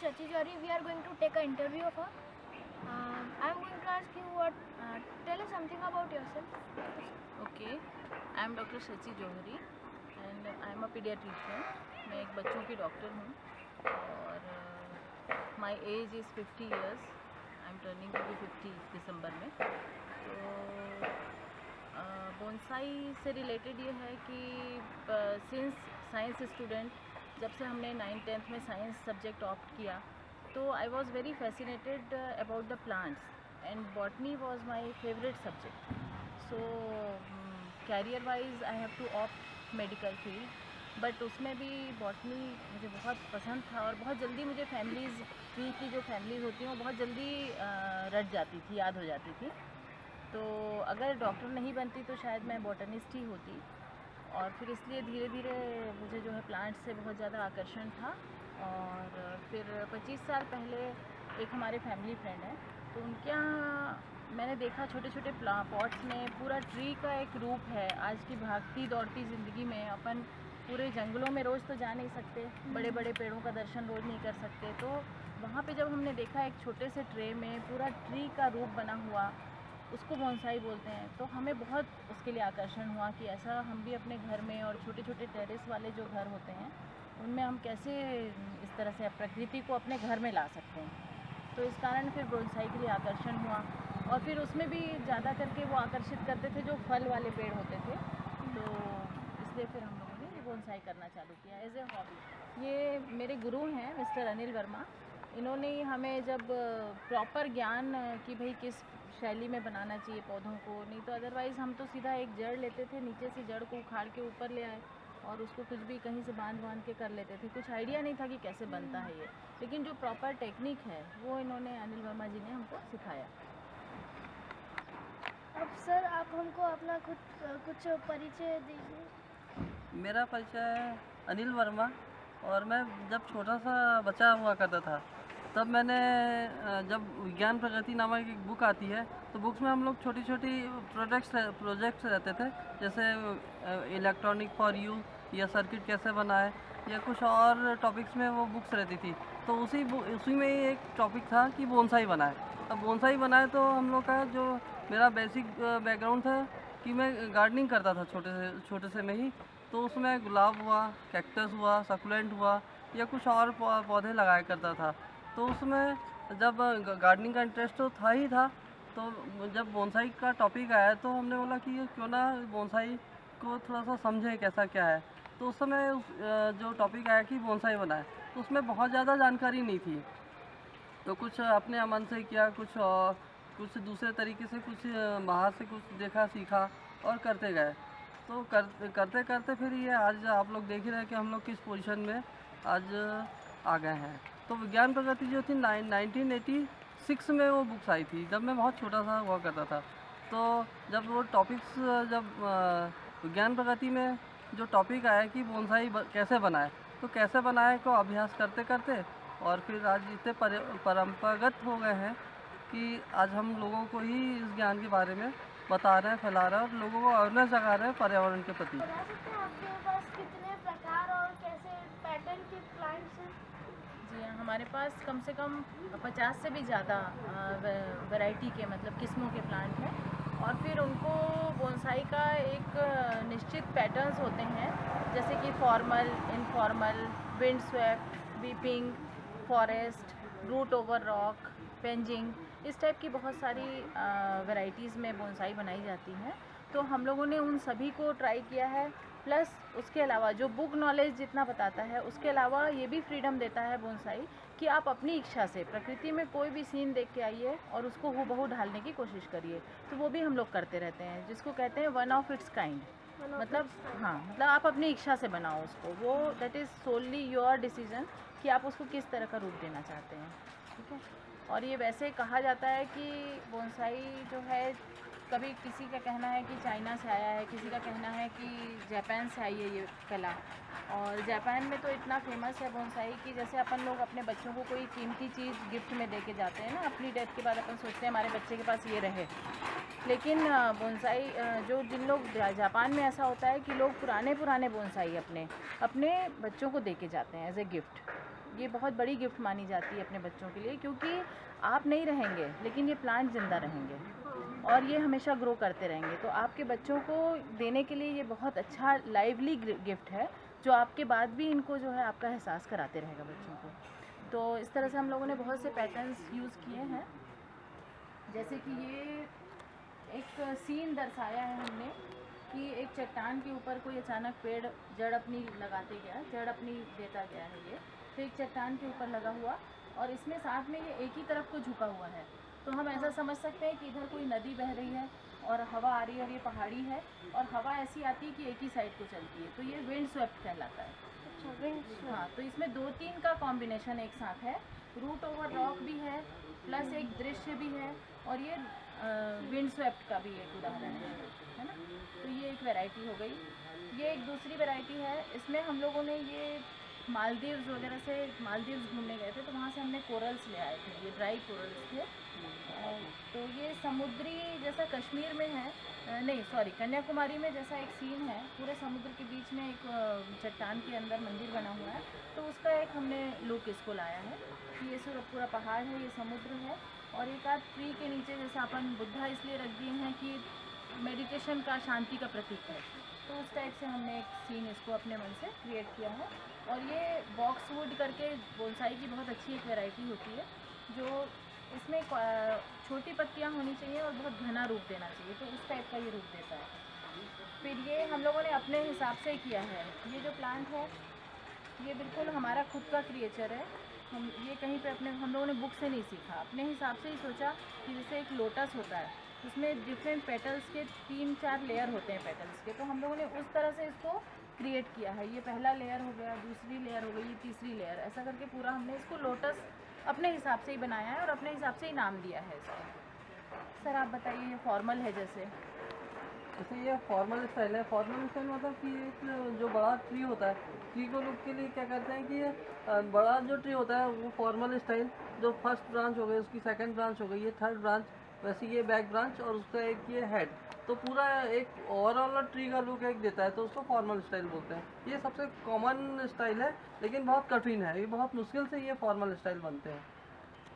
Shachi Jori. We are going to take an interview of her. I am going to ask you tell us something about yourself. Okay, I am doctor Shachi Johri and I am a paediatrician. मैं एक बच्चों की डॉक्टर हूँ और my age is 50 years. I am turning to be 50 दिसंबर में. तो बोनसाई से रिलेटेड ये है कि सिंस साइंस स्टूडेंट, जब से हमने 9th-10th में साइंस सब्जेक्ट ऑप्ट किया, तो I was very fascinated about the plants and botany was my favourite subject. So career wise I have to opt medical field, but उसमें भी बॉटनी मुझे बहुत पसंद था और बहुत जल्दी मुझे फैमिलीज़ की जो फैमिलीज़ होती हैं वो बहुत जल्दी रट जाती थी, याद हो जाती थी. तो अगर डॉक्टर नहीं बनती तो शायद मैं बॉटनिस्ट ही होती. और फिर इसलिए धीरे धीरे मुझे जो है प्लांट्स से बहुत ज़्यादा आकर्षण था. और फिर 25 साल पहले एक हमारे फैमिली फ्रेंड हैं, तो उनके यहाँ मैंने देखा छोटे छोटे पॉट्स में पूरा ट्री का एक रूप है. आज की भागती दौड़ती ज़िंदगी में अपन पूरे जंगलों में रोज़ तो जा नहीं सकते, बड़े बड़े पेड़ों का दर्शन रोज़ नहीं कर सकते. तो वहाँ पे जब हमने देखा एक छोटे से ट्रे में पूरा ट्री का रूप बना हुआ, उसको बोनसाई बोलते हैं, तो हमें बहुत उसके लिए आकर्षण हुआ कि ऐसा हम भी अपने घर में और छोटे छोटे टेरेस वाले जो घर होते हैं उनमें हम कैसे इस तरह से प्रकृति को अपने घर में ला सकते हैं. तो इस कारण फिर बोनसाई के लिए आकर्षण हुआ. और फिर उसमें भी ज़्यादा करके वो आकर्षित करते थे जो फल वाले पेड़ होते थे, तो इसलिए फिर हम लोगों ने ये बोनसाई करना चालू किया एज ए हॉबी. ये मेरे गुरु हैं मिस्टर अनिल वर्मा. इन्होंने हमें जब प्रॉपर ज्ञान कि भाई किस शैली में बनाना चाहिए पौधों को, नहीं तो अदरवाइज़ हम तो सीधा एक जड़ लेते थे, नीचे से जड़ को उखाड़ के ऊपर ले आए और उसको कुछ भी कहीं से बांध के कर लेते थे. कुछ आइडिया नहीं था कि कैसे बनता है ये, लेकिन जो प्रॉपर टेक्निक है वो इन्होंने अनिल वर्मा जी ने हमको सिखाया. अब सर आप हमको अपना कुछ परिचय दीजिए. मेरा परिचय अनिल वर्मा. और मैं जब छोटा सा बच्चा हुआ करता था तब मैंने जब विज्ञान प्रगति नामक एक बुक आती है, तो बुक्स में हम लोग छोटी छोटी प्रोजेक्ट्स रहते थे, जैसे इलेक्ट्रॉनिक फॉर यू या सर्किट कैसे बनाए या कुछ और टॉपिक्स में वो बुक्स रहती थी. तो उसी में ही एक टॉपिक था कि बोनसाई बनाए. अब बोनसाई बनाए तो हम लोग का जो मेरा बेसिक बैकग्राउंड था कि मैं गार्डनिंग करता था छोटे से में ही. तो उसमें गुलाब हुआ, कैक्टस हुआ, सकुलेंट हुआ या कुछ और पौधे लगाया करता था. तो उसमें जब गार्डनिंग का इंटरेस्ट तो था ही था, तो जब बोनसाई का टॉपिक आया तो हमने बोला कि क्यों ना बोनसाई को थोड़ा सा समझें कैसा क्या है. तो उस समय जो टॉपिक आया कि बोनसाई बनाए, तो उसमें बहुत ज़्यादा जानकारी नहीं थी. तो कुछ अपने मन से किया, कुछ दूसरे तरीके से, कुछ बाहर से कुछ देखा सीखा और करते गए. तो करते करते फिर ये आज आप लोग देख ही रहे हैं कि हम लोग किस पोजीशन में आज आ गए हैं. तो विज्ञान प्रगति जो थी 1986 में वो बुक्स आई थी, जब मैं बहुत छोटा सा हुआ करता था. तो जब वो टॉपिक्स जब विज्ञान प्रगति में जो टॉपिक आया कि बोनसाई कैसे बनाए, तो कैसे बनाए को अभ्यास करते करते और फिर आज इतने परंपरागत हो गए हैं कि आज हम लोगों को ही इस ज्ञान के बारे में बता रहे हैं, फैला रहे हैं और लोगों को अवेयरनेस जगा रहे हैं पर्यावरण के प्रति. बता सकते हैं आपके पास कितने प्रकार और कैसे पैटर्न के प्लांट्स हैं? जी हाँ, हमारे पास कम से कम 50 से भी ज़्यादा वैरायटी के मतलब किस्मों के प्लांट हैं. और फिर उनको बोनसाई का एक निश्चित पैटर्न्स होते हैं, जैसे कि formal, informal, wind swept, weeping, forest, root over rock, penjing, इस टाइप की बहुत सारी वैरायटीज़ में बोनसाई बनाई जाती हैं. तो हम लोगों ने उन सभी को ट्राई किया है. प्लस उसके अलावा जो बुक नॉलेज जितना बताता है, उसके अलावा ये भी फ्रीडम देता है बोनसाई कि आप अपनी इच्छा से प्रकृति में कोई भी सीन देख के आइए और उसको हूबहू ढालने की कोशिश करिए. तो वो भी हम लोग करते रहते हैं, जिसको कहते हैं वन ऑफ इट्स काइंड. मतलब हाँ, मतलब आप अपनी इच्छा से बनाओ उसको, वो that is solely your decision कि आप उसको किस तरह का रूप देना चाहते हैं. ठीक है. और ये वैसे कहा जाता है कि बोनसाई जो है, कभी किसी का कहना है कि चाइना से आया है, किसी का कहना है कि जापान से आई है ये कला. और जापान में तो इतना फेमस है बोनसाई कि जैसे अपन लोग अपने बच्चों को कोई कीमती चीज़ गिफ्ट में दे के जाते हैं ना, अपनी डेथ के बाद अपन सोचते हैं हमारे बच्चे के पास ये रहे. लेकिन बोनसाई जो जिन लोग जापान में ऐसा होता है कि लोग पुराने बोनसाई अपने बच्चों को दे के जाते हैं एज ए गिफ्ट. ये बहुत बड़ी गिफ्ट मानी जाती है अपने बच्चों के लिए, क्योंकि आप नहीं रहेंगे लेकिन ये प्लांट ज़िंदा रहेंगे और ये हमेशा ग्रो करते रहेंगे। तो आपके बच्चों को देने के लिए ये बहुत अच्छा लाइवली गिफ्ट है, जो आपके बाद भी इनको जो है आपका एहसास कराते रहेगा बच्चों को। तो इस तरह से हम लोगों ने बहुत से पैटर्न्स यूज़ किए हैं। जैसे कि ये एक सीन दर्शाया है हमने कि एक चट्टान के ऊपर कोई अचानक पेड़ जड़ अपनी लगाते गया, जड़ अपनी देता गया है ये, तो एक चट्टान के ऊपर लगा हुआ और इसमें साथ में ये एक ही तरफ को झुका हुआ है। तो हम ऐसा समझ सकते हैं कि इधर कोई नदी बह रही है और हवा आ रही है और ये पहाड़ी है और हवा ऐसी आती है कि एक ही साइड को चलती है, तो ये विंड स्वेप्ट कहलाता है। अच्छा, विंड। हाँ, तो इसमें 2-3 का कॉम्बिनेशन एक साथ है, रूट ओवर रॉक भी है प्लस एक दृश्य भी है और ये विंड स्वेप्ट का भी एक उदाहरण है ना। तो ये एक वैरायटी हो गई। ये एक दूसरी वैरायटी है, इसमें हम लोगों ने ये मालदीव्स वगैरह से, मालदीव्स घूमने गए थे तो वहाँ से हमने कोरल्स ले आए थे, ये ड्राई कोरल्स थे। तो ये समुद्री जैसा कश्मीर में है, नहीं सॉरी कन्याकुमारी में जैसा एक सीन है, पूरे समुद्र के बीच में एक चट्टान के अंदर मंदिर बना हुआ है, तो उसका एक हमने लुक इसको लाया है कि ये सिर्फ पूरा पहाड़ है, ये समुद्र है और एक आध ट्री के नीचे जैसा अपन बुद्धा इसलिए रख दिए हैं कि मेडिटेशन का, शांति का प्रतीक है, तो उस टाइप से हमने एक सीन इसको अपने मन से क्रिएट किया है। और ये बॉक्स वुड करके बोनसाई की बहुत अच्छी एक वैरायटी होती है, जो इसमें छोटी पत्तियां होनी चाहिए और बहुत घना रूप देना चाहिए, तो उस टाइप का ये रूप देता है। फिर ये हम लोगों ने अपने हिसाब से किया है। ये जो प्लांट है ये बिल्कुल हमारा खुद का क्रिएचर है, हम ये कहीं पे अपने हम लोगों ने बुक से नहीं सीखा, अपने हिसाब से ही सोचा कि जैसे एक लोटस होता है उसमें डिफरेंट पेटल्स के 3-4 लेयर होते हैं पेटल्स के, तो हम लोगों ने उस तरह से इसको क्रिएट किया है। ये पहला लेयर हो गया, दूसरी लेयर हो गई, ये तीसरी लेयर, ऐसा करके पूरा हमने इसको लोटस अपने हिसाब से ही बनाया है और अपने हिसाब से ही नाम दिया है इसको। सर आप बताइए, ये फॉर्मल है जैसे ये फॉर्मल स्टाइल है। फॉर्मल स्टाइल मतलब कि एक जो बड़ा ट्री होता है, ट्री को लुक के लिए क्या करते हैं कि ये बड़ा जो ट्री होता है वो फॉर्मल स्टाइल, जो फर्स्ट ब्रांच हो गई, उसकी सेकंड ब्रांच हो गई, ये थर्ड ब्रांच, वैसे ये बैक ब्रांच और उसका एक ये हेड, तो पूरा एक ओवरऑल ट्री का लुक एक देता है, तो उसको फॉर्मल स्टाइल बोलते हैं। ये सबसे कॉमन स्टाइल है लेकिन बहुत कठिन है, ये बहुत मुश्किल से ये फॉर्मल स्टाइल बनते हैं,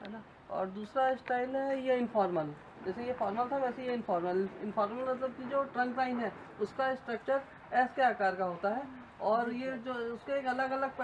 है ना। और दूसरा स्टाइल है ये इनफॉर्मल, जैसे ये फॉर्मल था वैसे ये इनफॉर्मल। इनफॉर्मल मतलब कि जो ट्रंक लाइन है उसका स्ट्रक्चर एस के आकार का होता है और ये जो उसके एक अलग अलग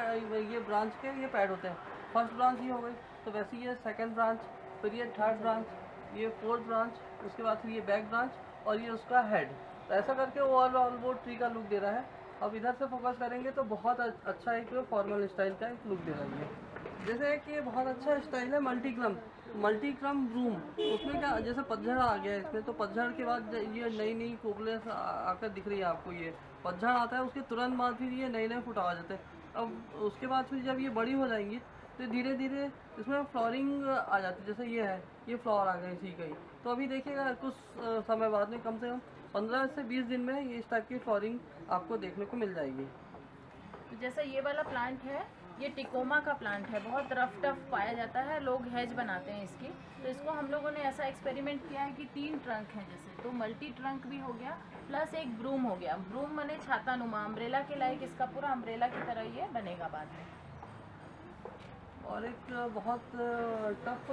ये ब्रांच के ये पैड होते हैं। फर्स्ट ब्रांच ये हो गई, तो वैसे ये सेकंड ब्रांच, फिर ये थर्ड ब्रांच, ये फोर्थ ब्रांच, उसके बाद फिर ये बैक ब्रांच और ये उसका हेड, तो ऐसा करके ओवरऑल वो ट्री का लुक दे रहा है। अब इधर से फोकस करेंगे तो बहुत अच्छा एक फॉर्मल स्टाइल का एक लुक दे रहा है ये। जैसे कि ये बहुत अच्छा स्टाइल है मल्टीक्रम ब्रूम, उसमें क्या जैसे पतझड़ आ गया है इसमें, तो पतझड़ के बाद ये नई नई कोपले आकर दिख रही है आपको, ये पतझड़ आता है उसके तुरंत बाद फिर ये नए नए फुट आ जाते हैं। अब उसके बाद फिर जब ये बड़ी हो जाएंगी तो धीरे धीरे इसमें फ्लॉरिंग आ जाती है, जैसे ये है, ये फ्लावर आ गए इसी का ही। तो अभी देखिएगा कुछ समय बाद में, कम से कम 15 से 20 दिन में ये इस टाइप की फ्लॉरिंग आपको देखने को मिल जाएगी। तो जैसा ये वाला प्लांट है, ये टिकोमा का प्लांट है, बहुत रफ टफ पाया जाता है, लोग हेज बनाते हैं इसकी। तो इसको हम लोगों ने ऐसा एक्सपेरिमेंट किया है कि 3 ट्रंक हैं जैसे, तो मल्टी ट्रंक भी हो गया प्लस एक ब्रूम हो गया। ब्रूम माने छाता नुमा, अम्ब्रेला के लाइक इसका पूरा अम्ब्रेला की तरह ये बनेगा बाद में। और एक बहुत टफ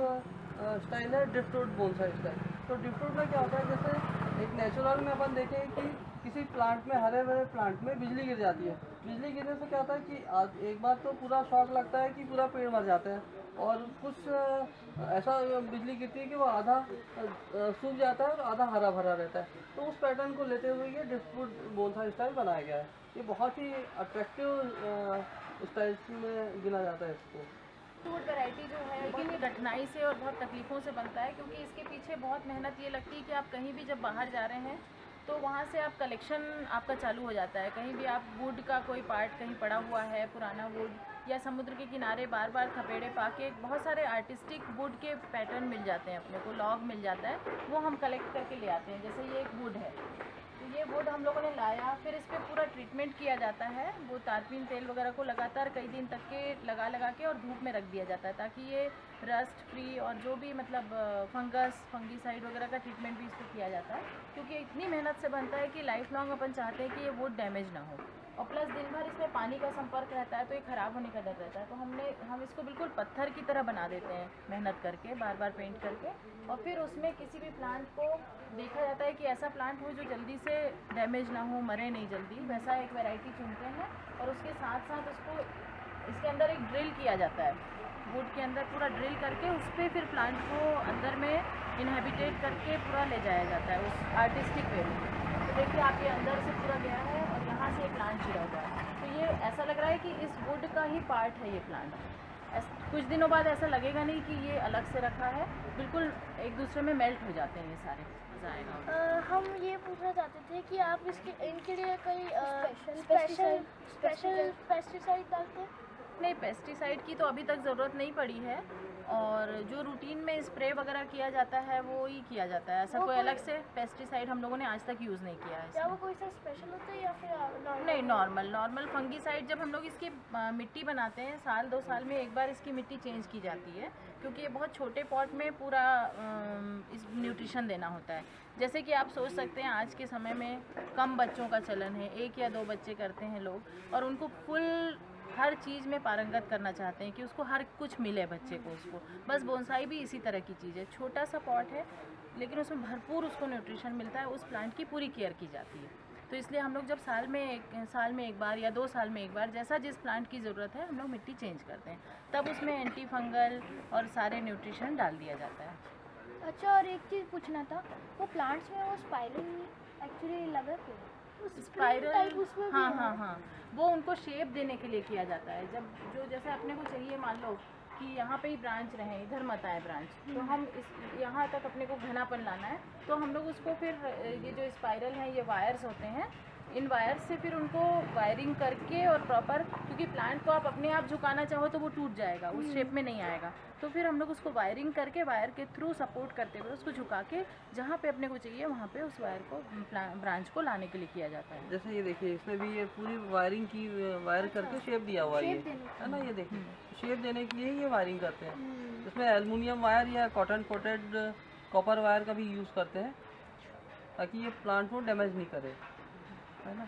स्टाइल है ड्रिफ्टवुड बोनसाई स्टाइल। तो ड्रिफ्टवुड में क्या होता है, जैसे एक नेचुरल में अपन देखें कि किसी प्लांट में, हरे भरे प्लांट में बिजली गिर जाती है। बिजली गिरने से क्या होता है कि एक बार तो पूरा शॉक लगता है कि पूरा पेड़ मर जाता है, और कुछ ऐसा बिजली गिरती है कि वो आधा सूख जाता है और आधा हरा भरा रहता है। तो उस पैटर्न को लेते हुए ये ड्रिफ्टवुड बोनसाई स्टाइल बनाया गया है। ये बहुत ही अट्रैक्टिव स्टाइल में गिना जाता है इसको। फ्रूट वैरायटी जो है, लेकिन ये कठिनाई से और बहुत तकलीफ़ों से बनता है, क्योंकि इसके पीछे बहुत मेहनत ये लगती है कि आप कहीं भी जब बाहर जा रहे हैं तो वहाँ से आप कलेक्शन आपका चालू हो जाता है। कहीं भी आप वुड का कोई पार्ट कहीं पड़ा हुआ है, पुराना वुड, या समुद्र के किनारे बार बार थपेड़े पाके बहुत सारे आर्टिस्टिक वुड के पैटर्न मिल जाते हैं अपने को, लॉग मिल जाता है, वो हम कलेक्ट करके ले आते हैं। जैसे ये एक वुड है, तो ये वुड हम लोगों ने लाया, फिर इस पर पूरा ट्रीटमेंट किया जाता है, वो तारपीन तेल वगैरह को लगातार कई दिन तक के लगा के और धूप में रख दिया जाता है, ताकि ये रस्ट फ्री और जो भी मतलब फंगीसाइड वगैरह का ट्रीटमेंट भी इस पर किया जाता है, क्योंकि इतनी मेहनत से बनता है कि लाइफ लॉन्ग अपन चाहते हैं कि ये वुड डैमेज ना हो। और प्लस दिन भर इसमें पानी का संपर्क रहता है तो ये ख़राब होने का डर रहता है। तो हम इसको बिल्कुल पत्थर की तरह बना देते हैं मेहनत करके, बार बार पेंट करके। और फिर उसमें किसी भी प्लांट को देखा जाता है कि ऐसा प्लांट हो जो जल्दी से डैमेज ना हो, मरे नहीं जल्दी, वैसा एक वैरायटी चुनते हैं। और उसके साथ साथ उसको इसके अंदर एक ड्रिल किया जाता है, वुड के अंदर पूरा ड्रिल करके उस पर फिर प्लांट को अंदर में इनहेबिटेट करके पूरा ले जाया जाता है उस आर्टिस्टिक वे में। तो देखिए आप ये अंदर से पूरा गया है और यहाँ से प्लांट चिरा हुआ है, तो ये ऐसा लग रहा है कि इस वुड का ही पार्ट है ये प्लांट। कुछ दिनों बाद ऐसा लगेगा नहीं कि ये अलग से रखा है, बिल्कुल एक दूसरे में मेल्ट हो जाते हैं ये सारे। मज़ा आएगा। हम ये पूछना चाहते थे कि आप इनके लिए कोई स्पेशल पेस्टिसाइड डालते हैं? नहीं, पेस्टिसाइड की तो अभी तक ज़रूरत नहीं पड़ी है, और जो रूटीन में स्प्रे वगैरह किया जाता है वो ही किया जाता है। ऐसा कोई अलग से पेस्टिसाइड हम लोगों ने आज तक यूज़ नहीं किया है। क्या वो कोई सा स्पेशल होता है या फिर नॉर्मल? नहीं, नॉर्मल फंगीसाइड। जब हम लोग इसकी मिट्टी बनाते हैं, साल 2 साल में एक बार इसकी मिट्टी चेंज की जाती है, क्योंकि ये बहुत छोटे पॉट में पूरा इस न्यूट्रिशन देना होता है। जैसे कि आप सोच सकते हैं आज के समय में कम बच्चों का चलन है, 1 या 2 बच्चे करते हैं लोग, और उनको फुल हर चीज़ में पारंगत करना चाहते हैं कि उसको हर कुछ मिले बच्चे को। उसको बस बोनसाई भी इसी तरह की चीज़ है, छोटा सा पॉट है लेकिन उसमें भरपूर उसको न्यूट्रिशन मिलता है, उस प्लांट की पूरी केयर की जाती है। तो इसलिए हम लोग जब साल में एक बार या 2 साल में एक बार, जैसा जिस प्लांट की ज़रूरत है, हम लोग मिट्टी चेंज करते हैं, तब उसमें एंटी फंगल और सारे न्यूट्रिशन डाल दिया जाता है। अच्छा, और एक चीज़ पूछना था, वो प्लांट्स में वो स्पाइरल एक्चुअली लगा क्यों? स्पाइरल, हाँ, वो उनको शेप देने के लिए किया जाता है। जब जैसे अपने को चाहिए, मान लो कि यहाँ पे ही ब्रांच रहे, इधर मत आए ब्रांच, तो हम यहाँ तक अपने को घनापन लाना है, तो हम लोग उसको फिर ये जो स्पाइरल है, ये वायर्स होते हैं, इन वायर्स से फिर उनको वायरिंग करके और प्रॉपर, क्योंकि प्लांट को आप अपने आप झुकाना चाहो तो वो टूट जाएगा, उस शेप में नहीं आएगा, तो फिर हम लोग उसको वायरिंग करके वायर के थ्रू सपोर्ट करते हुए उसको झुका के जहाँ पे अपने को चाहिए वहाँ पे उस वायर को, ब्रांच को लाने के लिए किया जाता है। जैसे ये देखिए, इसमें भी ये पूरी वायरिंग की, वायर करके शेप दिया हुआ है, ये है ना, ये देखिए शेप देने के लिए ये वायरिंग करते हैं। इसमें एल्युमिनियम वायर या कॉटन कोटेड कॉपर वायर का भी यूज़ करते हैं ताकि ये प्लांट को डैमेज नहीं करे, है ना।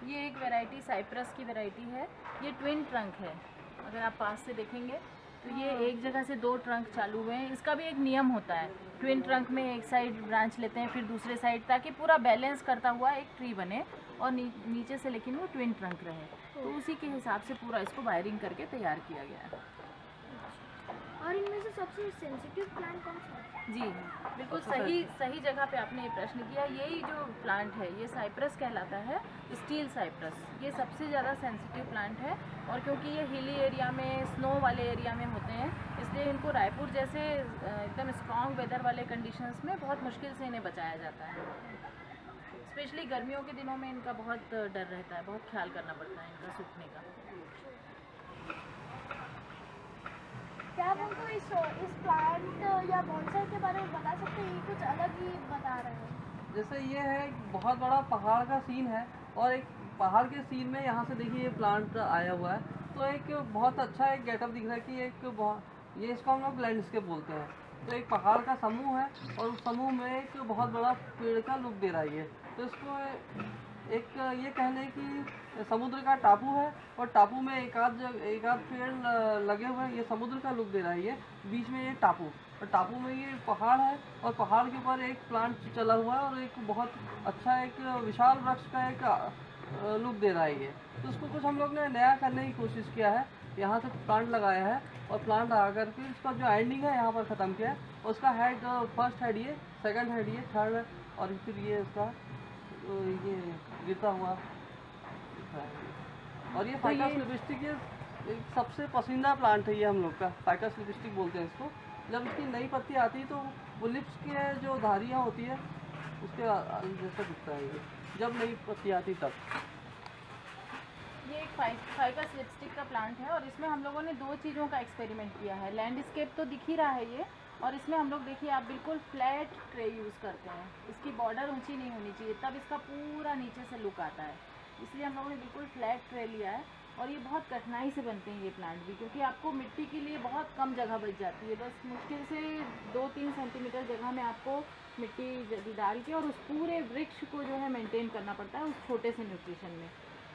ये एक वैरायटी साइप्रस की वैरायटी है, ये ट्विन ट्रंक है। अगर आप पास से देखेंगे तो ये एक जगह से 2 ट्रंक चालू हुए हैं। इसका भी एक नियम होता है, ट्विन ट्रंक में एक साइड ब्रांच लेते हैं फिर दूसरे साइड, ताकि पूरा बैलेंस करता हुआ एक ट्री बने और नीचे से लेकिन वो ट्विन ट्रंक रहे। तो उसी के हिसाब से पूरा इसको वायरिंग करके तैयार किया गया है। और इनमें से सबसे सेंसिटिव प्लांट कौन सा है? जी, बिल्कुल सही जगह पे आपने ये प्रश्न किया। यही जो प्लांट है ये साइप्रस कहलाता है, स्टील साइप्रस। ये सबसे ज़्यादा सेंसिटिव प्लांट है, और क्योंकि ये हिली एरिया में, स्नो वाले एरिया में होते हैं, इसलिए इनको रायपुर जैसे एकदम स्ट्रॉन्ग वेदर वाले कंडीशंस में बहुत मुश्किल से इन्हें बचाया जाता है। स्पेशली गर्मियों के दिनों में इनका बहुत डर रहता है, बहुत ख्याल करना पड़ता है इनका सूखने का। क्या आप हमको इस प्लांट या बोनसाई के बारे में बता सकते हैं? ये कुछ अलग ही बता रहे हैं। जैसे ये है, बहुत बड़ा पहाड़ का सीन है, और एक पहाड़ के सीन में यहाँ से देखिए ये प्लांट आया हुआ है, तो एक बहुत अच्छा एक गेटअप दिख रहा है कि ये इसको हम लोग लैंडस्केप बोलते हैं। तो एक पहाड़ का समूह है और उस समूह में एक बहुत बड़ा पेड़ का लुक दे रहा है ये। तो इसको एक ये कह लें कि समुद्र का टापू है, और टापू में एक आध पेड़ लगे हुए हैं, ये समुद्र का लुक दे रहा है। ये बीच में ये टापू, और टापू में ये पहाड़ है, और पहाड़ के ऊपर एक प्लांट चला हुआ है, और एक बहुत अच्छा एक विशाल वृक्ष का एक लुक दे रहा है ये। तो उसको कुछ हम लोग ने नया करने की कोशिश किया है, यहाँ से प्लांट लगाया है, और प्लांट लगा करके इसका जो एंडिंग है यहाँ पर ख़त्म किया है। उसका हेड, फर्स्ट हेड ये, सेकंड हेड ये, थर्ड, और फिर ये इसका ये गिरता हुआ है। और ये फाइकस लिपिस्टिक ये एक सबसे पसंदीदा प्लांट है ये हम लोग का, फाइकस लिपिस्टिक बोलते हैं इसको। जब इसकी नई पत्ती आती है तो वो लिप्स के जो धारियाँ होती है उसके जैसा दिखता है ये, जब नई पत्ती आती तब। ये एक फाइकस लिपस्टिक का प्लांट है, और इसमें हम लोगों ने 2 चीज़ों का एक्सपेरिमेंट किया है। लैंडस्केप तो दिख ही रहा है ये, और इसमें हम लोग देखिए आप बिल्कुल फ्लैट ट्रे यूज़ करते हैं, इसकी बॉर्डर ऊंची नहीं होनी चाहिए, तब इसका पूरा नीचे से लुक आता है। इसलिए हम लोगों ने बिल्कुल फ्लैट ट्रे लिया है, और ये बहुत कठिनाई से बनते हैं ये प्लांट भी, क्योंकि आपको मिट्टी के लिए बहुत कम जगह बच जाती है। बस मुश्किल से 2-3 सेंटीमीटर जगह में आपको मिट्टी जल्दी डाल के और उस पूरे वृक्ष को जो है मेंटेन करना पड़ता है उस छोटे से न्यूट्रिशन में।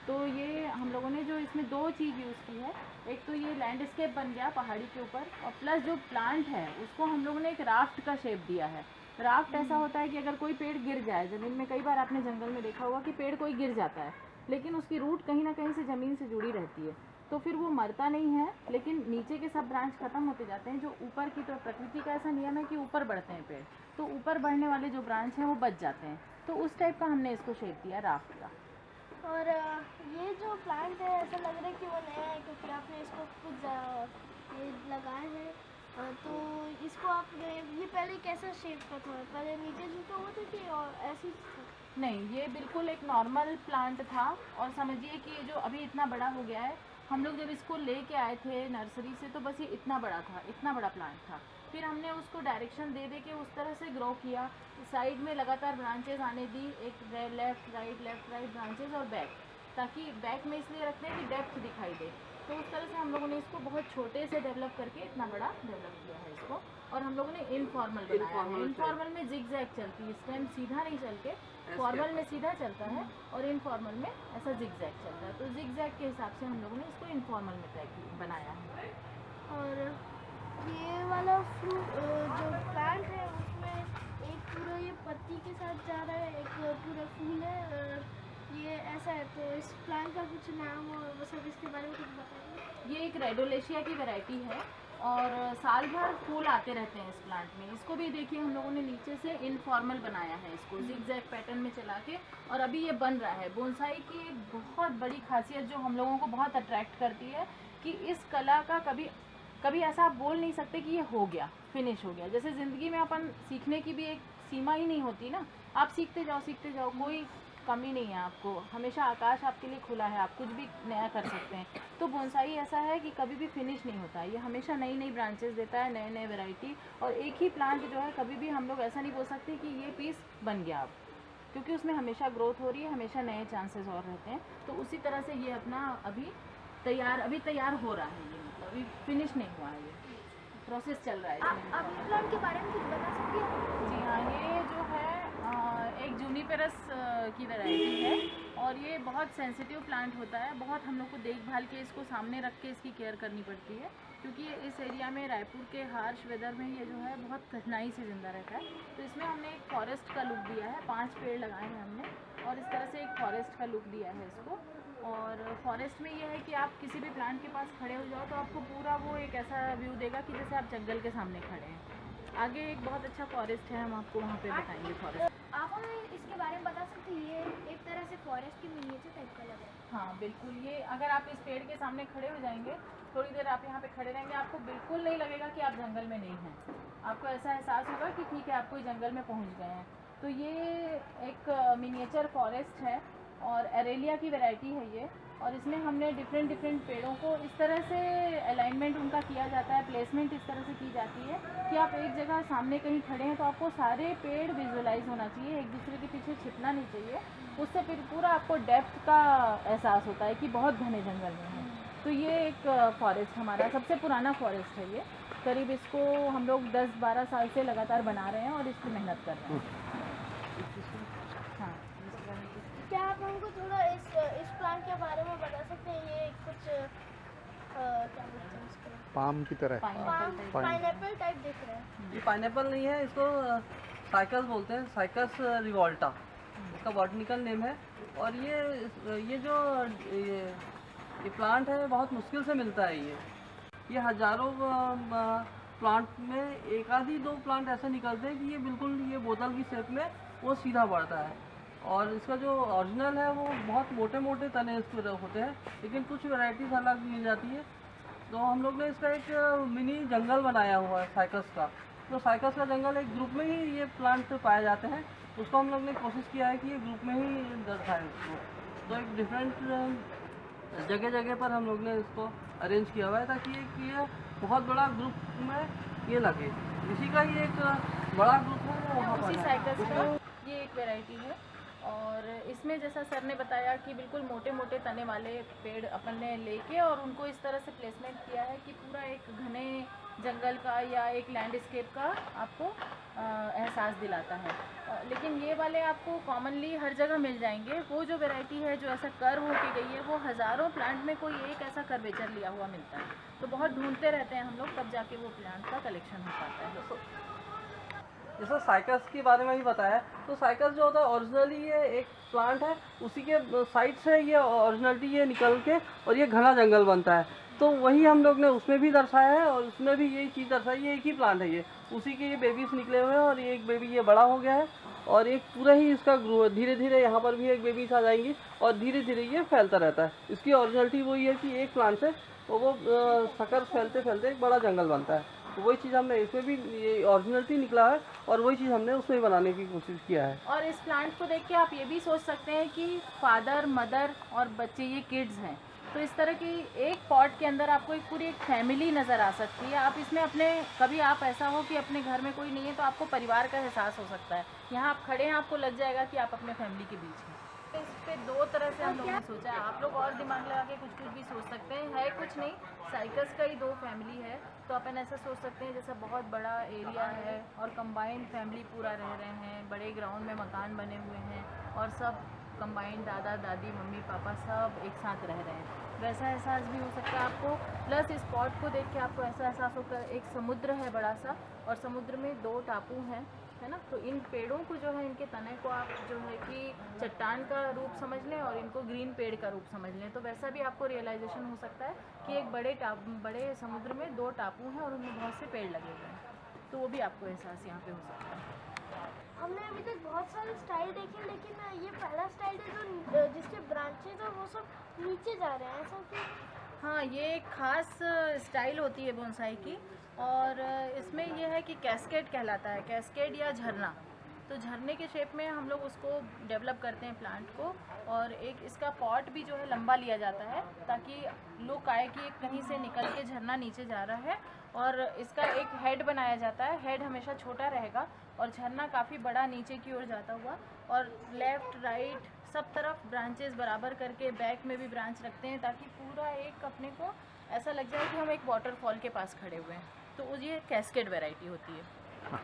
तो ये हम लोगों ने जो इसमें 2 चीज़ यूज़ की है, एक तो ये लैंडस्केप बन गया पहाड़ी के ऊपर, और प्लस जो प्लांट है उसको हम लोगों ने एक राफ्ट का शेप दिया है। राफ्ट ऐसा होता है कि अगर कोई पेड़ गिर जाए ज़मीन में, कई बार आपने जंगल में देखा होगा कि पेड़ कोई गिर जाता है लेकिन उसकी रूट कहीं ना कहीं से ज़मीन से जुड़ी रहती है, तो फिर वो मरता नहीं है, लेकिन नीचे के सब ब्रांच खत्म होते जाते हैं। जो ऊपर की, तो प्रकृति का ऐसा नियम है कि ऊपर बढ़ते हैं पेड़, तो ऊपर बढ़ने वाले जो ब्रांच हैं वो बच जाते हैं। तो उस टाइप का हमने इसको शेप दिया राफ्ट का। और ये जो प्लांट है ऐसा लग रहा है कि वो नया है, क्योंकि आपने इसको कुछ ये लगाए हैं। तो इसको आपने ये पहले कैसा शेप का था? पहले नीचे झुका हुआ था कि और ऐसे ही था? नहीं, ये बिल्कुल एक नॉर्मल प्लांट था, और समझिए कि ये जो अभी इतना बड़ा हो गया है, हम लोग जब इसको लेके आए थे नर्सरी से तो बस ये इतना बड़ा था, इतना बड़ा प्लांट था। फिर हमने उसको डायरेक्शन दे दे के उस तरह से ग्रो किया, साइड में लगातार ब्रांचेस आने दी, एक लेफ्ट राइट ब्रांचेस और बैक, ताकि बैक में इसलिए रखते हैं कि डेप्थ दिखाई दे। तो उस तरह से हम लोगों ने इसको बहुत छोटे से डेवलप करके इतना बड़ा डेवलप किया है इसको। और हम लोगों ने इनफॉर्मल बनाया है। इनफॉर्मल में जिगजैग चलती है, स्टेम सीधा नहीं चल के फॉर्मल में सीधा चलता है, और इनफॉर्मल में ऐसा जिगजैग चलता है। तो जिगजैग के हिसाब से हम लोगों ने इसको इनफॉर्मल में बनाया है। और ये वाला फ्रूट जो प्लांट है उसमें एक पूरा ये पत्ती के साथ जा रहा है, एक पूरा फूल है, ये ऐसा है। तो इस प्लांट का कुछ नाम और वो सब इसके बारे में कुछ बताइए। ये एक रेडोलेशिया की वैरायटी है, और साल भर फूल आते रहते हैं इस प्लांट में। इसको भी देखिए हम लोगों ने नीचे से इनफॉर्मल बनाया है, इसको जिगजैग पैटर्न में चला के, और अभी ये बन रहा है। बोनसाई की एक बहुत बड़ी खासियत जो हम लोगों को बहुत अट्रैक्ट करती है कि इस कला का कभी ऐसा आप बोल नहीं सकते कि ये हो गया, फिनिश हो गया। जैसे ज़िंदगी में अपन सीखने की भी एक सीमा ही नहीं होती ना, आप सीखते जाओ, कोई कमी नहीं है आपको, हमेशा आकाश आपके लिए खुला है, आप कुछ भी नया कर सकते हैं। तो बोनसाई ऐसा है कि कभी भी फिनिश नहीं होता, ये हमेशा नई नई ब्रांचेस देता है, नए वैरायटी। और एक ही प्लांट जो है, कभी भी हम लोग ऐसा नहीं बोल सकते कि ये पीस बन गया अब, क्योंकि उसमें हमेशा ग्रोथ हो रही है, हमेशा नए चांसेस और रहते हैं। तो उसी तरह से ये अपना अभी तैयार हो रहा है, ये मतलब अभी फिनिश नहीं हुआ है, ये प्रोसेस चल रहा है इसमें। आप इस प्लांट के बारे में कुछ बता सकती हैं? जी हाँ, ये जो है एक जूनिपेरस की वैरायटी है, और ये बहुत सेंसिटिव प्लांट होता है। बहुत हम लोग को देखभाल के इसको सामने रख के इसकी केयर करनी पड़ती है, क्योंकि ये इस एरिया में, रायपुर के हार्श वेदर में, ये जो है बहुत कठिनाई से ज़िंदा रहता है। तो इसमें हमने एक फॉरेस्ट का लुक दिया है, 5 पेड़ लगाए हैं हमने, और इस तरह से एक फॉरेस्ट का लुक दिया है इसको। और फॉरेस्ट में ये है कि आप किसी भी प्लांट के पास खड़े हो जाओ तो आपको पूरा वो एक ऐसा व्यू देगा कि जैसे आप जंगल के सामने खड़े हैं। आगे एक बहुत अच्छा फॉरेस्ट है, हम आपको वहाँ पे बताएंगे फॉरेस्ट। आप हमें इसके बारे में बता सकते हैं? ये एक तरह से फॉरेस्ट की मिनिएचर टाइप का लग रहा है। हाँ बिल्कुल, ये अगर आप इस पेड़ के सामने खड़े हो जाएंगे, थोड़ी देर आप यहाँ पे खड़े रहेंगे, आपको बिल्कुल नहीं लगेगा कि आप जंगल में नहीं हैं। आपको ऐसा एहसास होगा कि ठीक है, आप कोई जंगल में पहुँच गए हैं। तो ये एक मिनिएचर फॉरेस्ट है, और एरेलिया की वैरायटी है ये। और इसमें हमने डिफरेंट पेड़ों को इस तरह से अलाइनमेंट उनका किया जाता है, प्लेसमेंट इस तरह से की जाती है कि आप एक जगह सामने कहीं खड़े हैं तो आपको सारे पेड़ विजुअलाइज होना चाहिए, एक दूसरे के पीछे छिपना नहीं चाहिए। उससे फिर पूरा आपको डेप्थ का एहसास होता है कि बहुत घने जंगल में है। तो ये एक फॉरेस्ट हमारा सबसे पुराना फॉरेस्ट है ये। करीब इसको हम लोग 10-12 साल से लगातार बना रहे हैं और इसकी मेहनत कर रहे हैं। हाँ, क्या आप हमको थोड़ा इस प्लांट के बारे में बता सकते हैं? ये कुछ क्या बोलते हैं इसको? पाम की तरह पाइनएप्पल टाइप दिख रहा है। ये पाइनएप्पल नहीं है, इसको साइकस बोलते हैं, साइकस रिवोल्टा इसका बॉटनिकल नेम है। और ये जो ये प्लांट है बहुत मुश्किल से मिलता है। ये हज़ारों प्लांट में एक आधी 2 प्लांट ऐसे निकलते हैं कि ये बिल्कुल ये बोतल की शेप में वो सीधा बढ़ता है। और इसका जो ओरिजिनल है वो बहुत मोटे मोटे तने इसके होते हैं, लेकिन कुछ वैरायटीज अलग मिल जाती है। तो हम लोग ने इसका एक मिनी जंगल बनाया हुआ है साइकस का। तो साइकस का जंगल एक ग्रुप में ही ये प्लांट पाए जाते हैं, उसको हम लोग ने कोशिश किया है कि ये ग्रुप में ही दर्शाएँ इसको। तो एक डिफरेंट जगह पर हम लोग ने इसको अरेंज किया हुआ है ताकि ये बहुत बड़ा ग्रुप में ये लगे। इसी का ही एक बड़ा ग्रुप है वो वहाँ उसी पर साइकस का ये एक वैरायटी है। और इसमें जैसा सर ने बताया कि बिल्कुल मोटे मोटे तने वाले पेड़ अपन ने लेके और उनको इस तरह से प्लेसमेंट किया है कि पूरा एक घने जंगल का या एक लैंडस्केप का आपको एहसास दिलाता है। लेकिन ये वाले आपको कॉमनली हर जगह मिल जाएंगे। वो जो वैरायटी है जो ऐसा कर्व होके गई है, वो हज़ारों प्लांट में कोई एक ऐसा कर्वेचर लिया हुआ मिलता है। तो बहुत ढूंढते रहते हैं हम लोग, तब जाके वो प्लांट का कलेक्शन हो पाता है। जैसे साइकस के बारे में भी बताया, तो साइकस जो होता है ओरिजिनली ये एक प्लांट है, उसी के साइड से ये ओरिजिनलिटी ये निकल के और ये घना जंगल बनता है। तो वही हम लोग ने उसमें भी दर्शाया है और उसमें भी यही चीज़ दर्शाई है। एक ही प्लांट है ये, उसी के ये बेबीज निकले हुए हैं और ये एक बेबी ये बड़ा हो गया है और एक पूरा ही इसका ग्रो, धीरे धीरे यहाँ पर भी एक बेबीज आ जाएंगी और धीरे धीरे ये फैलता रहता है। इसकी ओरिजिनलिटी वही है कि एक प्लांट से वो शक्कर फैलते फैलते एक बड़ा जंगल बनता है। तो वही चीज़ हमने इसमें भी, ये ओरिजिनलिटी निकला है और वही चीज़ हमने उसमें बनाने की कोशिश किया है। और इस प्लांट को देख के आप ये भी सोच सकते हैं कि फादर, मदर और बच्चे, ये किड्स हैं। तो इस तरह की एक पॉट के अंदर आपको एक पूरी एक फैमिली नज़र आ सकती है। आप इसमें अपने, कभी आप ऐसा हो कि अपने घर में कोई नहीं है तो आपको परिवार का एहसास हो सकता है। यहाँ आप खड़े हैं, आपको लग जाएगा कि आप अपने फैमिली के बीच हैं। इस पे दो तरह से हम लोगों ने सोचा है। आप लोग और दिमाग लगा के कुछ भी सोच सकते हैं। है कुछ नहीं, साइकस का ही दो फैमिली है। तो अपन ऐसा सोच सकते हैं जैसा बहुत बड़ा एरिया है और कंबाइंड फैमिली पूरा रह रहे हैं, बड़े ग्राउंड में मकान बने हुए हैं और सब कंबाइंड, दादा दादी मम्मी पापा सब एक साथ रह रहे हैं। वैसा एहसास भी हो सकता है आपको। प्लस इस स्पॉट को देख के आपको ऐसा एहसास होगा, एक समुद्र है बड़ा सा और समुद्र में दो टापू हैं, है ना। तो इन पेड़ों को जो है, इनके तने को आप जो है कि चट्टान का रूप समझ लें और इनको ग्रीन पेड़ का रूप समझ लें। तो वैसा भी आपको रियलाइजेशन हो सकता है कि एक बड़े समुद्र में दो टापू हैं और उनमें बहुत से पेड़ लगे हुए हैं। तो वो भी आपको एहसास यहाँ पे हो सकता है। हमने अभी तक बहुत सारे स्टाइल देखे, लेकिन ये पहला स्टाइल है जो जिसके ब्रांचेज और वो सब नीचे जा रहे हैं, ऐसा क्यों? हाँ, ये एक ख़ास स्टाइल होती है बोनसाई की और इसमें यह है कि कैस्केड कहलाता है, कैस्केड या झरना। तो झरने के शेप में हम लोग उसको डेवलप करते हैं प्लांट को। और एक इसका पॉट भी जो है लंबा लिया जाता है ताकि लुक आए कि एक कहीं से निकल के झरना नीचे जा रहा है। और इसका एक हेड बनाया जाता है, हेड हमेशा छोटा रहेगा और झरना काफ़ी बड़ा नीचे की ओर जाता हुआ। और लेफ़्ट राइट सब तरफ ब्रांचेस बराबर करके बैक में भी ब्रांच रखते हैं ताकि पूरा एक अपने को ऐसा लग जाए कि हम एक वाटरफॉल के पास खड़े हुए हैं। तो ये कैस्केड वैरायटी होती है।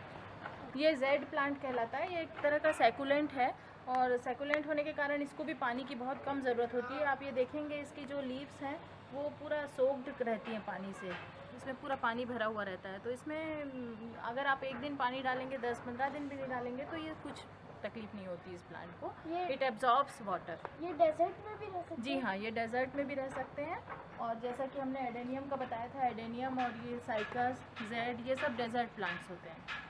ये जेड प्लांट कहलाता है। ये एक तरह का सैकुलेंट है और सैकुलेंट होने के कारण इसको भी पानी की बहुत कम ज़रूरत होती है। आप ये देखेंगे इसकी जो लीव्स हैं वो पूरा सोक्ड रहती हैं पानी से, इसमें पूरा पानी भरा हुआ रहता है। तो इसमें अगर आप एक दिन पानी डालेंगे, 10-15 दिन भी नहीं डालेंगे तो ये कुछ तकलीफ नहीं होती इस प्लांट को। It absorbs water. ये डेजर्ट में भी रह सकते हैं? जी हाँ, ये डेजर्ट में भी रह सकते हैं। और जैसा कि हमने एडेनियम का बताया था, एडेनियम और ये साइकस, जेड, ये सब डेजर्ट प्लांट्स होते हैं।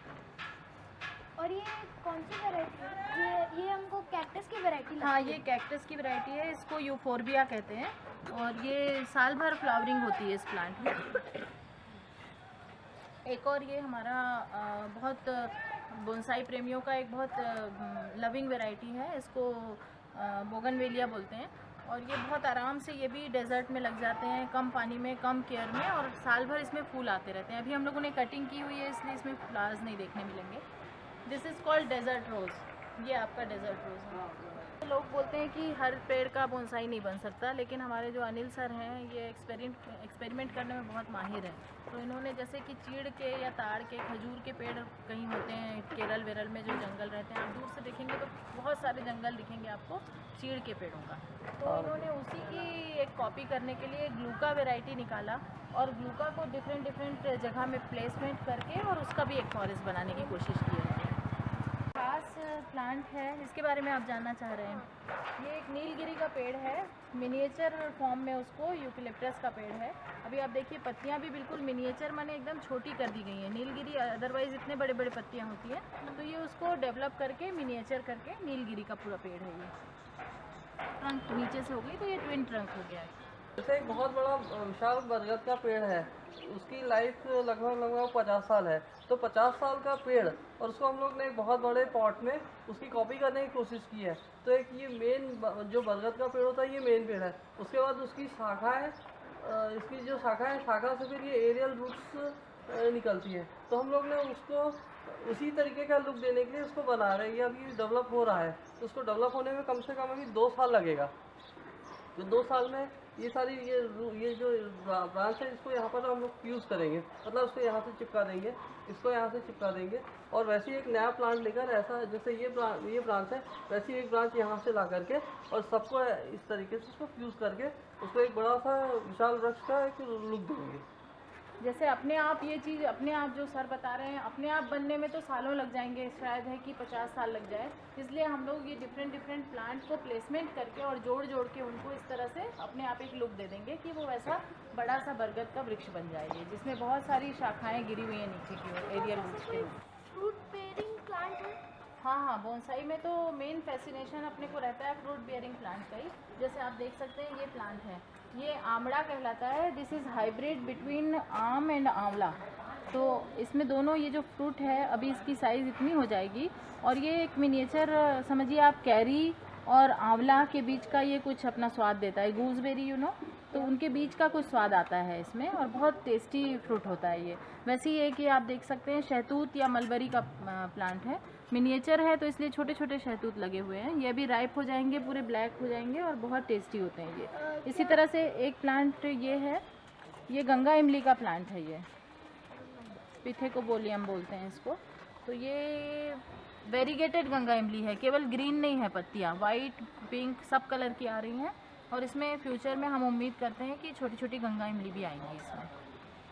और ये कौन सी वैरायटी है? ये हमको कैक्टस की वैरायटी लगती है। हाँ, ये कैक्टस की वैरायटी है। इसको यूफोर्बिया कहते हैं और ये साल भर फ्लावरिंग होती है इस प्लांट में। एक और ये हमारा बहुत बोनसाई प्रेमियों का एक बहुत लविंग वैरायटी है। इसको बोगनवेलिया बोलते हैं और ये बहुत आराम से, ये भी डेजर्ट में लग जाते हैं, कम पानी में, कम केयर में, और साल भर इसमें फूल आते रहते हैं। अभी हम लोगों ने कटिंग की हुई है इसलिए इसमें फ्लावर्स नहीं देखने मिलेंगे। दिस इज़ कॉल्ड डेजर्ट रोज़। ये आपका डेजर्ट रोज़ है। लोग बोलते हैं कि हर पेड़ का बोनसाई नहीं बन सकता, लेकिन हमारे जो अनिल सर हैं ये एक्सपेरिमेंट करने में बहुत माहिर हैं। तो इन्होंने जैसे कि चीड़ के या ताड़ के, खजूर के पेड़ कहीं होते हैं केरल वेरल में जो जंगल रहते हैं, आप दूर से देखेंगे तो बहुत सारे जंगल दिखेंगे आपको चीड़ के पेड़ों का। तो इन्होंने उसी की एक कॉपी करने के लिए ग्लूका वैरायटी निकाला और ग्लूका को डिफरेंट जगह में प्लेसमेंट करके और उसका भी एक फॉरेस्ट बनाने की कोशिश की है। खास प्लांट है, इसके बारे में आप जानना चाह रहे हैं। ये एक नीलगिरी का पेड़ है, मिनिएचर फॉर्म में उसको यूकेलिप्टस का पेड़ है। अभी आप देखिए पत्तियां भी बिल्कुल मिनिएचर माने एकदम छोटी कर दी गई हैं। नीलगिरी अदरवाइज़ इतने बड़े बड़े पत्तियां होती हैं, तो ये उसको डेवलप करके मिनिएचर करके नीलगिरी का पूरा पेड़ है। ये ट्रंक नीचे से हो गई तो ये ट्विन ट्रंक हो गया है। जैसे एक बहुत बड़ा विशाल बरगद का पेड़ है, उसकी लाइफ लगभग 50 साल है। तो 50 साल का पेड़ और उसको हम लोग ने एक बहुत बड़े पॉट में उसकी कॉपी करने की कोशिश की है। तो एक ये मेन जो बरगद का पेड़ होता है ये मेन पेड़ है। उसके बाद उसकी शाखा है, इसकी जो शाखा है, शाखा से फिर ये एरियल रूट्स निकलती है। तो हम लोग ने उसको उसी तरीके का लुक देने के लिए उसको बना रहे हैं। ये अभी डेवलप हो रहा है, तो उसको डेवलप होने में कम से कम अभी 2 साल लगेगा। तो 2 साल में ये सारी ये जो ब्रांच है इसको यहाँ पर हम लोग फ्यूज़ करेंगे, मतलब उसको यहाँ से चिपका देंगे, इसको यहाँ से चिपका देंगे, और वैसे ही एक नया प्लांट लेकर ऐसा जैसे ये ब्रांच है वैसी एक ब्रांच यहाँ से ला करके और सबको इस तरीके से उसको फ्यूज़ करके उसको एक बड़ा सा विशाल वृक्ष का एक लुक देंगे। जैसे अपने आप ये चीज़ अपने आप जो सर बता रहे हैं अपने आप बनने में तो सालों लग जाएंगे, शायद है कि 50 साल लग जाए, इसलिए हम लोग ये डिफरेंट प्लांट को प्लेसमेंट करके और जोड़ के उनको इस तरह से अपने आप एक लुक दे देंगे कि वो वैसा बड़ा सा बरगद का वृक्ष बन जाएगी जिसमें बहुत सारी शाखाएँ गिरी हुई हैं नीचे की ओर एरियल रूट्स के। फ्रूट बेयरिंग प्लांट है। हाँ, बोनसाई में तो मेन फैसिनेशन अपने को रहता है फ्रूट बियरिंग प्लांट का ही। जैसे आप देख सकते हैं ये प्लांट है, ये आमड़ा कहलाता है। दिस इज़ हाइब्रिड बिटवीन आम एंड आंवला। तो इसमें दोनों ये जो फ्रूट है अभी इसकी साइज़ इतनी हो जाएगी और ये एक मिनिएचर समझिए आप कैरी और आंवला के बीच का ये कुछ अपना स्वाद देता है, गूसबेरी तो उनके बीच का कुछ स्वाद आता है इसमें और बहुत टेस्टी फ्रूट होता है ये। वैसे ही एक ये आप देख सकते हैं शहतूत या मलबरी का प्लांट है, मिनिएचर है तो इसलिए छोटे छोटे शहतूत लगे हुए हैं। ये भी राइप हो जाएंगे, पूरे ब्लैक हो जाएंगे और बहुत टेस्टी होते हैं ये। इसी तरह से एक प्लांट ये है, ये गंगा इमली का प्लांट है, ये पिथेकोबोलियम बोलते हैं इसको। तो ये वेरीगेटेड गंगा इमली है, केवल ग्रीन नहीं है, पत्तियाँ वाइट पिंक सब कलर की आ रही हैं और इसमें फ्यूचर में हम उम्मीद करते हैं कि छोटी छोटी गंगा इमली भी आएंगी इसमें।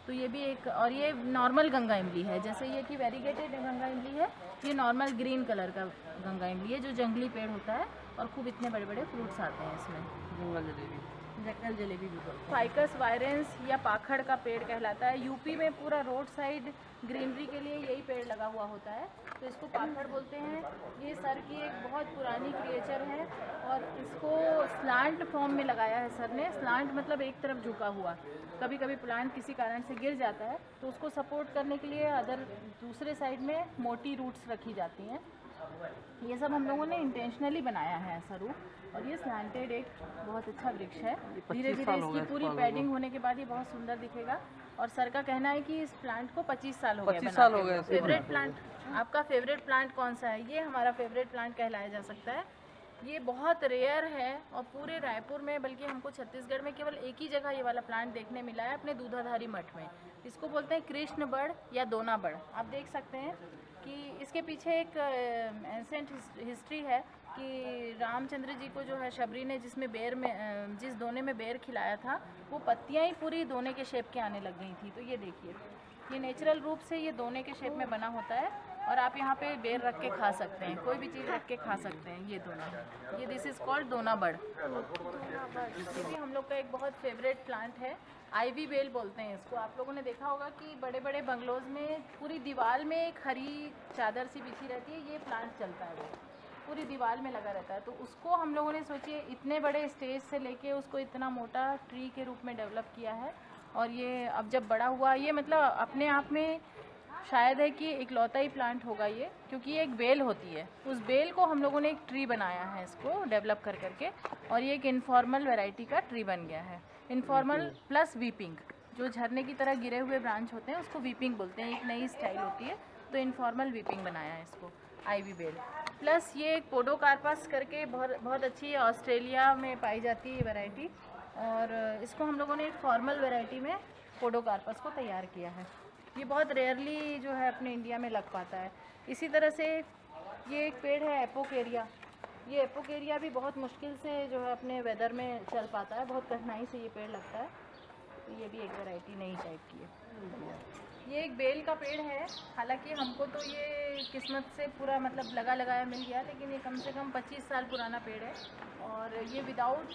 तो ये भी एक, और ये नॉर्मल गंगा इमली है, जैसे ये कि वेरीगेटेड गंगा इमली है, ये नॉर्मल ग्रीन कलर का गंगा इमली है जो जंगली पेड़ होता है और खूब इतने बड़े बड़े फ्रूट्स आते हैं इसमें। जंगल जलेबी भी बोलते हैं। फाइकस वायरेंस या पाखड़ का पेड़ कहलाता है। यूपी में पूरा रोड साइड ग्रीनरी के लिए यही पेड़ लगा हुआ होता है, तो इसको पाखड़ बोलते हैं। ये सर की एक बहुत पुरानी क्रिएचर है और इसको स्लांट फॉर्म में लगाया है सर ने। स्लांट मतलब एक तरफ झुका हुआ। कभी कभी प्लांट किसी कारण से गिर जाता है तो उसको सपोर्ट करने के लिए दूसरे साइड में मोटी रूट्स रखी जाती हैं। ये सब हम लोगों ने इंटेंशनली बनाया है ऐसा रूट, और ये स्लैंटेड एक बहुत अच्छा वृक्ष है। धीरे धीरे इसकी पूरी पैडिंग होने के बाद ये बहुत सुंदर दिखेगा। और सर का कहना है कि इस प्लांट को 25 साल हो गए। 25 साल हो गए। फेवरेट प्लांट, आपका फेवरेट प्लांट कौन सा है? ये हमारा फेवरेट प्लांट कहलाया जा सकता है। ये बहुत रेयर है और पूरे रायपुर में, बल्कि हमको छत्तीसगढ़ में केवल एक ही जगह ये वाला प्लांट देखने मिला है, अपने दूधाधारी मठ में। इसको बोलते हैं कृष्ण बड़ या दोना बड़। आप देख सकते हैं कि इसके पीछे एक एंसेंट हिस्ट्री है कि रामचंद्र जी को जो है शबरी ने जिस दोने में बेर खिलाया था वो पत्तियां ही पूरी दोने के शेप के आने लग गई थी। तो ये देखिए, ये नेचुरल रूप से ये दोने के शेप में बना होता है और आप यहाँ पे बेर रख के खा सकते हैं, कोई भी चीज़ रख के खा सकते हैं। ये दोना, ये दिस इज़ कॉल्ड दोना बड़। ये भी हम लोग का एक बहुत फेवरेट प्लांट है, आईवी बेल बोलते हैं इसको। आप लोगों ने देखा होगा कि बड़े बड़े बंगलोज में पूरी दीवार में एक हरी चादर सी बिछी रहती है, ये प्लांट चलता है, वो पूरी दीवार में लगा रहता है। तो उसको हम लोगों ने सोचिए इतने बड़े स्टेज से लेके उसको इतना मोटा ट्री के रूप में डेवलप किया है। और ये अब जब बड़ा हुआ, ये मतलब अपने आप में शायद है कि इकलौता ही प्लांट होगा ये, क्योंकि ये एक बेल होती है। उस बेल को हम लोगों ने एक ट्री बनाया है इसको डेवलप कर करके, और ये एक इनफॉर्मल वैरायटी का ट्री बन गया है। इनफॉर्मल प्लस वीपिंग, जो झरने की तरह गिरे हुए ब्रांच होते हैं उसको वीपिंग बोलते हैं, एक नई स्टाइल होती है। तो इनफॉर्मल वीपिंग बनाया है इसको, आईवी बेल। प्लस ये एक पोडोकार्पस करके बहुत अच्छी ऑस्ट्रेलिया में पाई जाती है वैरायटी, और इसको हम लोगों ने एक फॉर्मल वैरायटी में पोडोकार्पस को तैयार किया है। ये बहुत रेयरली जो है अपने इंडिया में लग पाता है। इसी तरह से ये एक पेड़ है एपोकेरिया। ये एपोकेरिया भी बहुत मुश्किल से जो है अपने वेदर में चल पाता है, बहुत कठिनाई से ये पेड़ लगता है। तो ये भी एक वैरायटी नई टाइप की है। ये एक बेल का पेड़ है, हालांकि हमको तो ये किस्मत से पूरा मतलब लगा लगाया मिल गया, लेकिन ये कम से कम 25 साल पुराना पेड़ है और ये विदाउट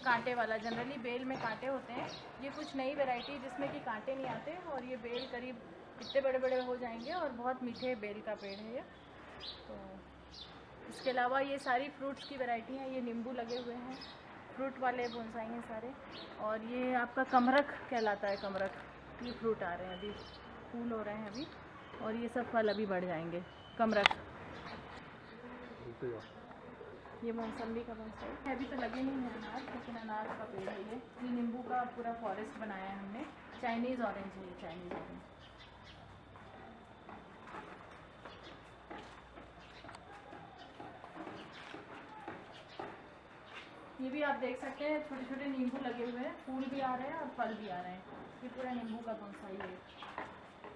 कांटे वाला। जनरली बेल में कांटे होते हैं, ये कुछ नई वैरायटी जिसमें कि कांटे नहीं आते, और ये बेल करीब इतने बड़े बड़े हो जाएंगे और बहुत मीठे बेल का पेड़ है ये। तो इसके अलावा ये सारी फ्रूट्स की वैरायटी हैं। ये नींबू लगे हुए हैं, फ्रूट वाले बोनसाई हैं सारे। और ये आपका कमरख कहलाता है, कमरख। ये फ्रूट आ रहे हैं अभी, फूल हो रहे हैं अभी, और ये सब फल अभी बढ़ जाएंगे। कमरख, ये मौसम्बी का बोनसाई है, अभी तो लगे नहीं है अनार, लेकिन अनार का पेड़ है ये। नींबू का पूरा फॉरेस्ट बनाया है हमने। चाइनीज़ ऑरेंज है ये, चाइनीज़ ऑरेंज। ये भी आप देख सकते हैं, छोटे छोटे नींबू लगे हुए हैं, फूल भी आ रहे हैं और फल भी आ रहे हैं। ये पूरा नींबू का बोनसाई है।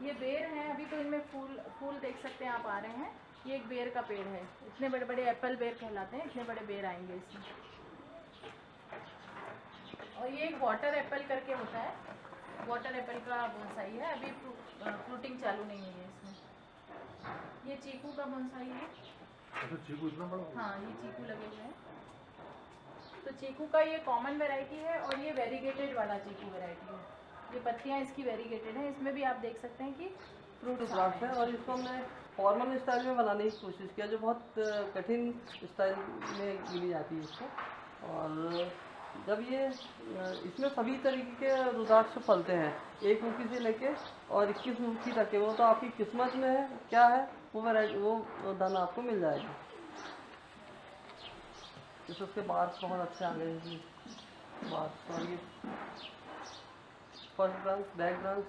ये बेर हैं, अभी तो इनमें फूल देख सकते हैं आप आ रहे हैं। ये एक बेर का पेड़ है, इतने बड़े बड़े एप्पल बेर कहलाते हैं, इतने बड़े बेर आएंगे इसमें। और ये एक वाटर एप्पल करके होता है, वाटर एप्पल का बोनसाई है, अभी फ्रूटिंग चालू नहीं हुई है इसमें। ये चीकू का बोनसाई है। अच्छा, चीकू इतना बड़ा? हाँ, ये चीकू लगे हुए हैं। तो चीकू का ये कॉमन वैरायटी है और ये वेरीगेटेड वाला चीकू वैरायटी है। ये पत्तियाँ इसकी वेरीगेटेड हैं, इसमें भी आप देख सकते हैं कि फ्रूट द्राक्ष है। और इसको हमने फॉर्मल स्टाइल में बनाने की कोशिश किया, जो बहुत कठिन स्टाइल में मिली जाती है इसको। और जब ये इसमें सभी तरीके के रुद्राक्ष फलते हैं, 1 मुखी से लेके और 21 मुखी तक के, वो तो आपकी किस्मत में है क्या है, वो वैरायटी वो दाना आपको मिल जाएगा। जैसे उसके बार्स बहुत अच्छे आ गए हैं, बार्स। और ये first branch, back branch,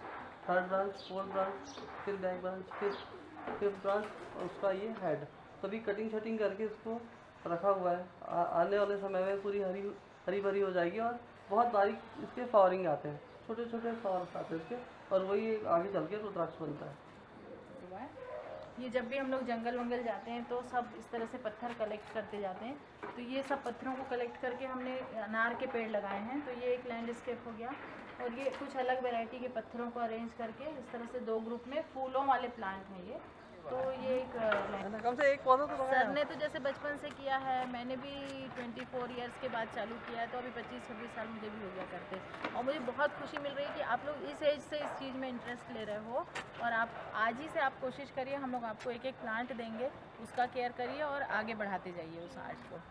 third branch, fourth branch, फिर बैक ब्रांच, फिर फिफ्थ ब्रांच, और उसका ये हेड। तभी कटिंग शटिंग करके इसको रखा हुआ है। आने वाले समय में पूरी हरी भरी हो जाएगी और बहुत बारीक इसके फ्लावरिंग आते हैं, छोटे छोटे फ्लावर्स आते हैं इसके, और वही आगे चल के रुद्राक्ष बनता है। ये जब भी हम लोग जंगल वंगल जाते हैं तो सब इस तरह से पत्थर कलेक्ट करते जाते हैं। तो ये सब पत्थरों को कलेक्ट करके हमने अनार के पेड़ लगाए हैं। तो ये एक लैंडस्केप हो गया, और ये कुछ अलग वैरायटी के पत्थरों को अरेंज करके इस तरह से 2 ग्रुप में फूलों वाले प्लांट हैं ये। तो ये एक कम से एक पौधा तो सर ने तो जैसे बचपन से किया है, मैंने भी 24 इयर्स के बाद चालू किया है, तो अभी 25-26 साल मुझे भी हो गया करते। और मुझे बहुत खुशी मिल रही है कि आप लोग इस एज से इस चीज़ में इंटरेस्ट ले रहे हो, और आप आज ही से आप कोशिश करिए, हम लोग आपको एक एक प्लांट देंगे, उसका केयर करिए और आगे बढ़ाते जाइए उस आर्ट को।